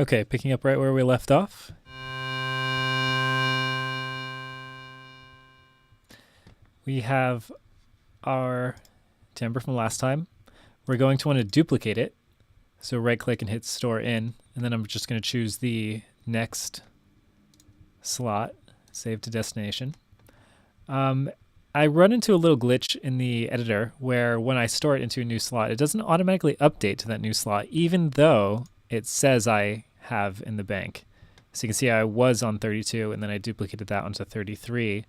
Okay, picking up right where we left off. We have our timbre from last time. We're going to want to duplicate it. So right click and hit store in, and then I'm just going to choose the next slot, save to destination. I run into a little glitch in the editor where when I store it into a new slot, it doesn't automatically update to that new slot, even though it says I have in the bank. So you can see I was on 32, and then I duplicated that onto 33.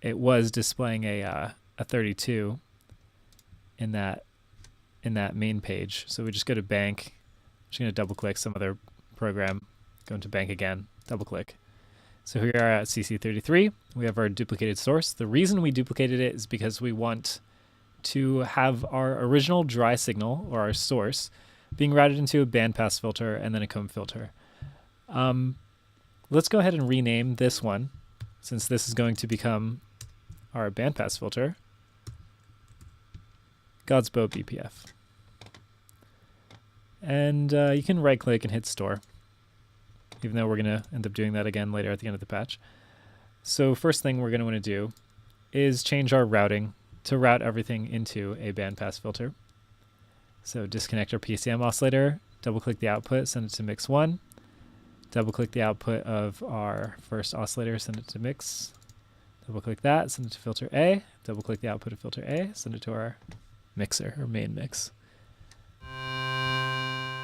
It was displaying a 32 in that main page. So we just go to bank. I'm just going to double click some other program, go into bank again, double click. So here we are at CC33. We have our duplicated source. The reason we duplicated it is because we want to have our original dry signal, or our source, being routed into a bandpass filter and then a comb filter. Let's go ahead and rename this one, since this is going to become our bandpass filter, God's Bow BPF. And you can right click and hit store, even though we're going to end up doing that again later at the end of the patch. So first thing we're going to want to do is change our routing to route everything into a bandpass filter. So disconnect our PCM oscillator, double click the output, send it to mix 1. Double click the output of our first oscillator, send it to mix. Double click that, send it to filter A. Double click the output of filter A, send it to our mixer, or main mix.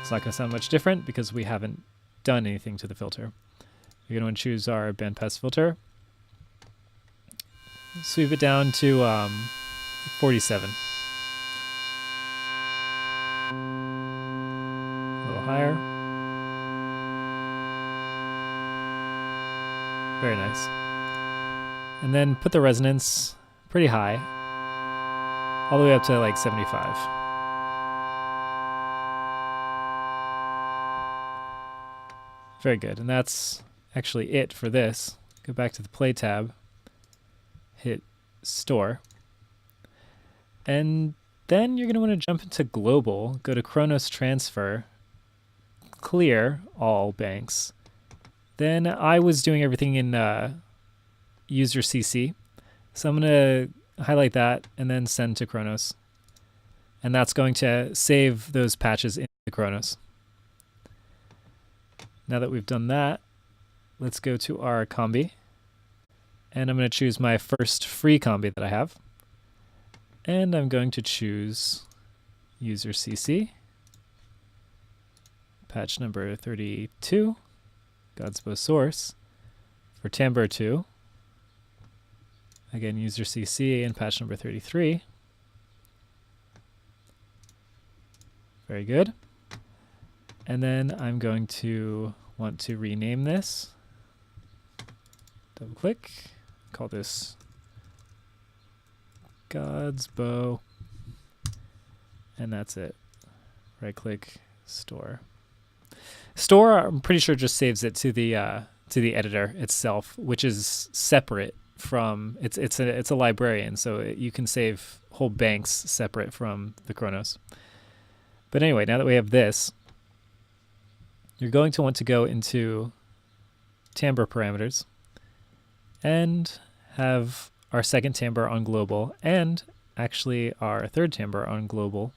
It's not going to sound much different because we haven't done anything to the filter. You're going to choose our bandpass filter. Sweep it down to 47. A little higher. Very nice. And then put the resonance pretty high, all the way up to like 75. Very good. And that's actually it for this. Go back to the play tab, hit store. And then you're going to want to jump into global, go to Chronos transfer, clear all banks. Then I was doing everything in user CC. So I'm going to highlight that and then send to Chronos. And that's going to save those patches into Chronos. Now that we've done that, let's go to our combi. And I'm going to choose my first free combi that I have. And I'm going to choose user CC, patch number 32, God's Bow source. For timbre 2, again, user CC and patch number 33. Very good. And then I'm going to want to rename this. Double click, call this God's Bow, and that's it. Right click, store. Store, I'm pretty sure just saves it to the editor itself, which is separate from it's a librarian, so you can save whole banks separate from the Chronos. But anyway, now that we have this, you're going to want to go into timbre parameters and have our second timbre on global and actually our third timbre on global.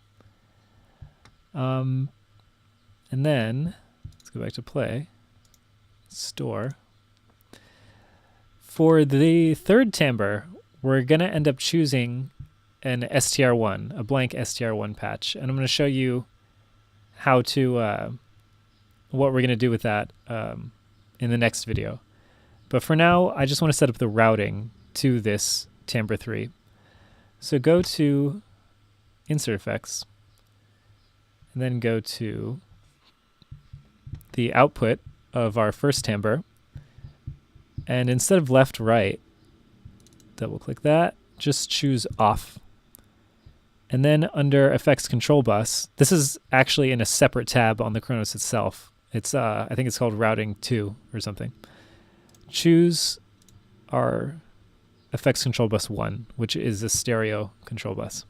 And then let's go back to play, store. For the third timbre, we're going to end up choosing an STR1, a blank STR1 patch. And I'm going to show you how to what we're going to do with that in the next video. But for now, I just want to set up the routing to this timbre 3. So go to Insert Effects, and then go to the output of our first timbre. And instead of left, right, double click that, just choose off. And then under Effects Control Bus, this is actually in a separate tab on the Chronos itself. It's I think it's called Routing 2 or something. Choose our Effects Control Bus 1, which is a stereo control bus.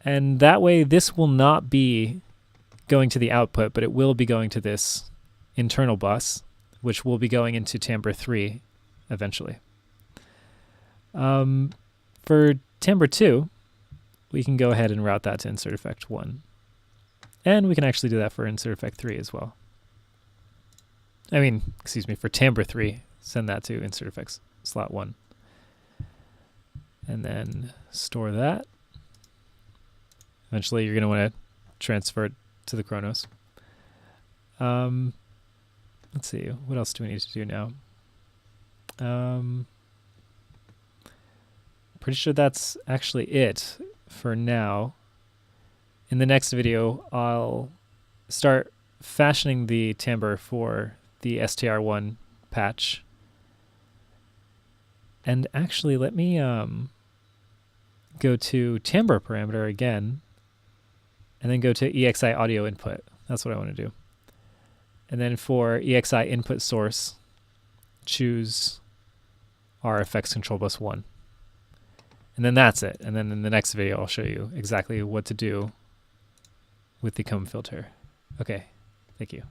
And that way this will not be going to the output, but it will be going to this internal bus, which will be going into timbre 3 eventually. For timbre 2, we can go ahead and route that to insert effect 1. And we can actually do that for insert effect 3 as well. I mean, excuse me, for timbre 3, send that to insert effects slot 1. And then store that. Eventually, you're going to want to transfer it to the Chronos. Let's see, what else do we need to do now? Pretty sure that's actually it for now. In the next video, I'll start fashioning the timbre for the STR1 patch. And actually, let me go to timbre parameter again, and then go to EXI audio input. That's what I want to do. And then for EXI input source, choose our effects control bus 1. And then that's it. And then in the next video, I'll show you exactly what to do with the comb filter. Okay, thank you.